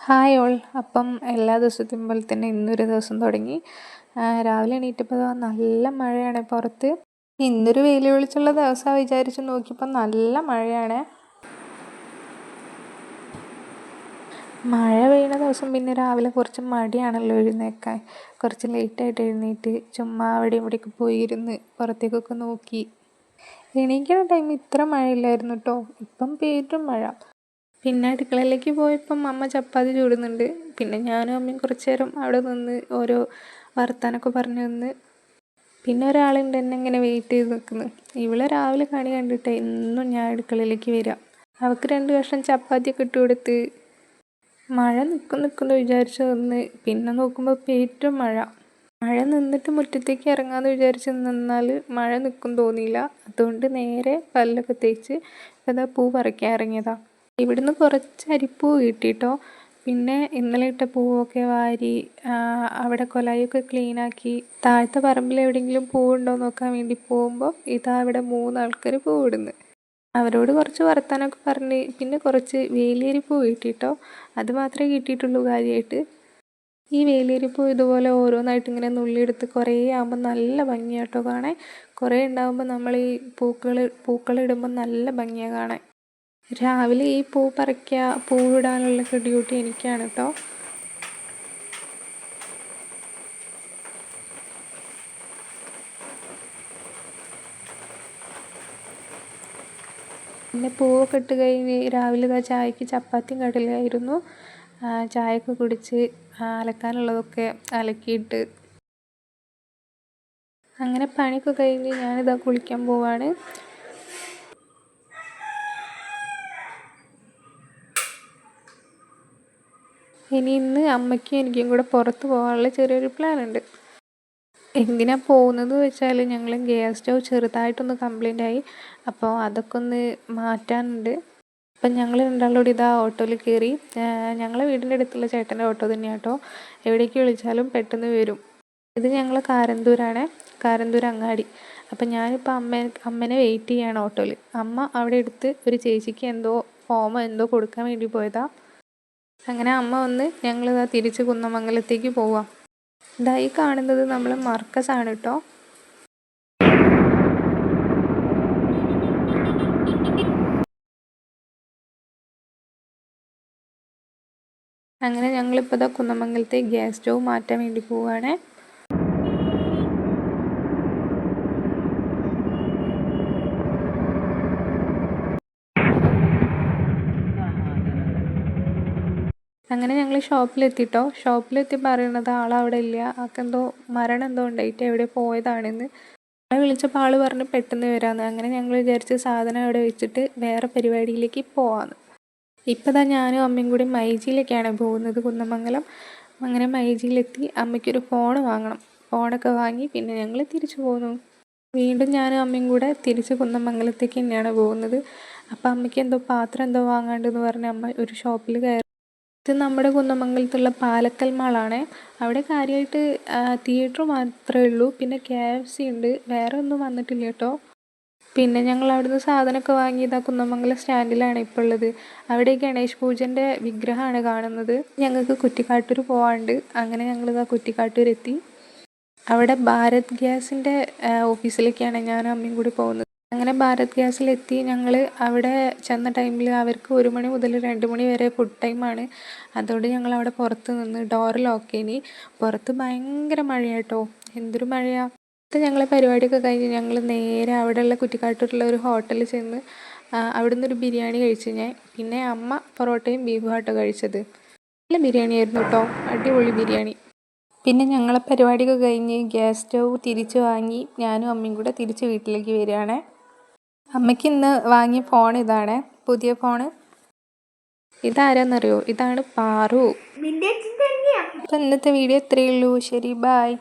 Hi all. അപ്പം എല്ലാ ദിവസത്തെയും പോലെ തന്നെ ഇന്നൊരു ദിവസം തുടങ്ങി. രാവിലെ എണീറ്റപ്പോൾ നല്ല മഴയാണ് പുറത്ത്. ഇന്നൊരു വെയിൽ വിളിച്ചുള്ള ദിവസമാണ് വിചാരിച്ച് നോക്കിയപ്പോൾ നല്ല മഴയാണ്. മഴ പെയ്യുന്ന ദിവസം പിന്നെ രാവിലെ കുറച്ച് മടിയാണല്ലോ എഴുന്നേൽക്കാൻ. കുറച്ച് ലേറ്റായിട്ട് എഴുന്നേറ്റ് ചുമ്മാ അവിടെ ഇവിടെയൊക്കെ പോയിരുന്ന് പുറത്തേക്കൊക്കെ നോക്കി. എണീക്കുന്ന ടൈം ഇത്ര മഴയില്ലായിരുന്നു കേട്ടോ. ഇപ്പം പെയ്തും മഴ. പിന്നെ അടുക്കളയിലേക്ക് പോയപ്പം അമ്മ ചപ്പാത്തി ചൂടുന്നുണ്ട്. പിന്നെ ഞാനും അമ്മയും കുറച്ച് നേരം അവിടെ നിന്ന് ഓരോ വർത്താനമൊക്കെ പറഞ്ഞു നിന്ന്. പിന്നെ ഒരാളുണ്ട് എന്നെ ഇങ്ങനെ വെയിറ്റ് ചെയ്ത് നിൽക്കുന്നു. ഇവളെ രാവിലെ കണി കണ്ടിട്ട് എന്നും ഞാൻ അടുക്കളയിലേക്ക് വരിക. അവൾക്ക് 2 കഷ്ണം ചപ്പാത്തിയൊക്കെ ഇട്ട് കൊടുത്ത് മഴ നിൽക്കുന്നു വിചാരിച്ച് നിന്ന്. പിന്നെ നോക്കുമ്പോൾ പെയ്റ്റും മഴ. മഴ നിന്നിട്ട് മുറ്റത്തേക്ക് ഇറങ്ങാമെന്ന് വിചാരിച്ച് നിന്നാൽ മഴ നിൽക്കും തോന്നിയില്ല. അതുകൊണ്ട് നേരെ പല്ലൊക്കെ തേച്ച് അതാ പൂ പറിക്കാൻ ഇറങ്ങിയതാണ്. ഇവിടുന്ന് കുറച്ച് അരിപ്പൂ കിട്ടിയിട്ടോ. പിന്നെ ഇന്നലെ ഇട്ട പൂവൊക്കെ വാരി അവിടെ കൊലായൊക്കെ ക്ലീനാക്കി താഴത്തെ പറമ്പിൽ എവിടെയെങ്കിലും പൂവുണ്ടോ നോക്കാൻ വേണ്ടി പോകുമ്പോൾ ഇതാ അവിടെ 3 ആൾക്കാർ പൂവിടുന്നു. അവരോട് കുറച്ച് വർത്താനമൊക്കെ പറഞ്ഞ് പിന്നെ കുറച്ച് വേലിയേരിപ്പൂ കിട്ടിയിട്ടോ. അത് മാത്രമേ കിട്ടിയിട്ടുള്ളൂ കാര്യമായിട്ട്. ഈ വേലിയേരിപ്പൂ ഇതുപോലെ ഓരോന്നായിട്ട് ഇങ്ങനെ നുള്ളിയെടുത്ത് കുറേ ആകുമ്പോൾ നല്ല ഭംഗിയാട്ടോ കാണാൻ. കുറേ ഉണ്ടാകുമ്പോൾ നമ്മൾ ഈ പൂക്കളിടുമ്പോൾ നല്ല ഭംഗിയാണ് കാണാൻ. രാവിലെ ഈ പൂ പറിക്കുക പൂവിടാനുള്ള ഡ്യൂട്ടി എനിക്കാണ് കേട്ടോ. പിന്നെ പൂവൊക്കെ ഇട്ട് കഴിഞ്ഞ് രാവിലെ ചായക്ക് ചപ്പാത്തിയും കടലയായിരുന്നു. ചായയൊക്കെ കുടിച്ച് അലക്കാനുള്ളതൊക്കെ അലക്കിയിട്ട് അങ്ങനെ പണിയൊക്കെ കഴിഞ്ഞ് ഞാനിതാ കുളിക്കാൻ പോവാണ്. ഇന്ന് അമ്മയ്ക്കും എനിക്കും കൂടെ പുറത്ത് പോകാനുള്ള ചെറിയൊരു പ്ലാനുണ്ട്. എന്തിനാണ് പോകുന്നത് വെച്ചാൽ ഞങ്ങൾ ഗ്യാസ് സ്റ്റൗ ചെറുതായിട്ടൊന്ന് കംപ്ലൈൻ്റ് ആയി. അപ്പോൾ അതൊക്കെ ഒന്ന് മാറ്റാനുണ്ട്. അപ്പം ഞങ്ങൾ രണ്ടാളോട് ഇതാ ഓട്ടോയിൽ കയറി. ഞങ്ങളെ വീടിൻ്റെ അടുത്തുള്ള ചേട്ടൻ്റെ ഓട്ടോ തന്നെയാണ് കേട്ടോ. എവിടേക്ക് വിളിച്ചാലും പെട്ടെന്ന് വരും. ഇത് ഞങ്ങൾ കാരന്തൂരാണ്, കാരന്തൂർ അങ്ങാടി. അപ്പം ഞാനിപ്പോൾ അമ്മേനെ വെയിറ്റ് ചെയ്യാണ് ഓട്ടോയിൽ. അമ്മ അവിടെ എടുത്ത് ഒരു ചേച്ചിക്ക് എന്തോ ഫോമോ എന്തോ കൊടുക്കാൻ വേണ്ടി പോയതാണ്. അങ്ങനെ അമ്മ വന്ന് ഞങ്ങളിതാ തിരിച്ച് കുന്നമംഗലത്തേക്ക് പോവാം. ഇതായി കാണുന്നത് നമ്മൾ മർക്കസാണ് കേട്ടോ. അങ്ങനെ ഞങ്ങളിപ്പോൾ ഇതാ കുന്നമംഗലത്തെ ഗ്യാസ് സ്റ്റൗ മാറ്റാൻ വേണ്ടി പോവുകയാണ്. അങ്ങനെ ഞങ്ങൾ ഷോപ്പിലെത്തിട്ടോ. ഷോപ്പിലെത്തി പറയണത് ആളവിടെ ഇല്ല, ആൾക്കെന്തോ മരണം എന്തോ ഉണ്ടായിട്ട് എവിടെ പോയതാണെന്ന്. ആളെ വിളിച്ചപ്പോൾ ആൾ പറഞ്ഞ് പെട്ടെന്ന് വരാമെന്ന്. അങ്ങനെ ഞങ്ങൾ വിചാരിച്ച് സാധനം അവിടെ വെച്ചിട്ട് വേറെ പരിപാടിയിലേക്ക് പോവാമെന്ന്. ഇപ്പോൾ ഞാനും അമ്മയും കൂടി മൈജിയിലേക്കാണ് പോകുന്നത്, കുന്നമംഗലം. അങ്ങനെ മൈജിയിലെത്തി അമ്മയ്ക്കൊരു ഫോൺ വാങ്ങണം. ഫോണൊക്കെ വാങ്ങി പിന്നെ ഞങ്ങൾ തിരിച്ചു പോന്നു. വീണ്ടും ഞാനും അമ്മയും കൂടെ തിരിച്ച് കുന്നമംഗലത്തേക്ക് തന്നെയാണ് പോകുന്നത്. അപ്പോൾ അമ്മയ്ക്ക് എന്തോ പാത്രം എന്തോ വാങ്ങാണ്ടെന്ന് പറഞ്ഞ് അമ്മ ഒരു ഷോപ്പിൽ കയറി. ഇത് നമ്മുടെ കുന്നമംഗലത്തുള്ള പാലക്കൽ മാളാണ്. അവിടെ കാര്യമായിട്ട് തിയേറ്റർ മാത്രമേ ഉള്ളൂ. പിന്നെ KFC ഉണ്ട്, വേറെ ഒന്നും വന്നിട്ടില്ല കേട്ടോ. പിന്നെ ഞങ്ങൾ അവിടുന്ന് സാധനമൊക്കെ വാങ്ങിയത് കുന്നമംഗലം സ്റ്റാൻഡിലാണ് ഇപ്പോൾ ഉള്ളത്. അവിടെ ഗണേഷ് പൂജൻ്റെ വിഗ്രഹമാണ് കാണുന്നത്. ഞങ്ങൾക്ക് കുറ്റിക്കാട്ടൂർ പോകാനുണ്ട്. അങ്ങനെ ഞങ്ങളിതാ കുറ്റിക്കാട്ടൂർ എത്തി. അവിടെ ഭാരത് ഗ്യാസിൻ്റെ ഓഫീസിലേക്കാണ് ഞാനും അമ്മയും കൂടി പോകുന്നത്. അങ്ങനെ ഭാരത് ഗ്യാസിലെത്തി. ഞങ്ങൾ അവിടെ ചെന്ന ടൈമിൽ അവർക്ക് 1 മണി മുതൽ 2 മണി വരെ ഫുഡ് ടൈമാണ്. അതുകൊണ്ട് ഞങ്ങൾ അവിടെ പുറത്ത് നിന്ന് ഡോർ ലോക്ക് ചെയ്നി. പുറത്ത് ഭയങ്കര മഴയാട്ടോ, എന്തൊരു മഴയാണ്. ഞങ്ങൾ പരിപാടിയൊക്കെ കഴിഞ്ഞ് ഞങ്ങൾ നേരെ അവിടെയുള്ള കുറ്റിക്കാട്ടൂരുള്ള ഒരു ഹോട്ടലിൽ ചെന്ന് അവിടെ നിന്നൊരു ബിരിയാണി കഴിച്ചു ഞാൻ. പിന്നെ അമ്മ പൊറോട്ടയും ബീഫും ആട്ടോ കഴിച്ചത്. നല്ല ബിരിയാണി ആയിരുന്നു കേട്ടോ, അടിപൊളി ബിരിയാണി. പിന്നെ ഞങ്ങളെ പരിപാടിയൊക്കെ കഴിഞ്ഞ് ഗ്യാസ് സ്റ്റൗ തിരിച്ച് വാങ്ങി ഞാനും അമ്മയും കൂടെ തിരിച്ച് വീട്ടിലേക്ക് വരികയാണ്. അമ്മയ്ക്ക് ഇന്ന് വാങ്ങിയ ഫോൺ ഇതാണ്, പുതിയ ഫോണ്. ഇതാരാന്നറിയോ? ഇതാണ് പാറു. അപ്പം ഇന്നത്തെ വീഡിയോ ഇത്രയേ ഉള്ളൂ. ശരി, ബായ്.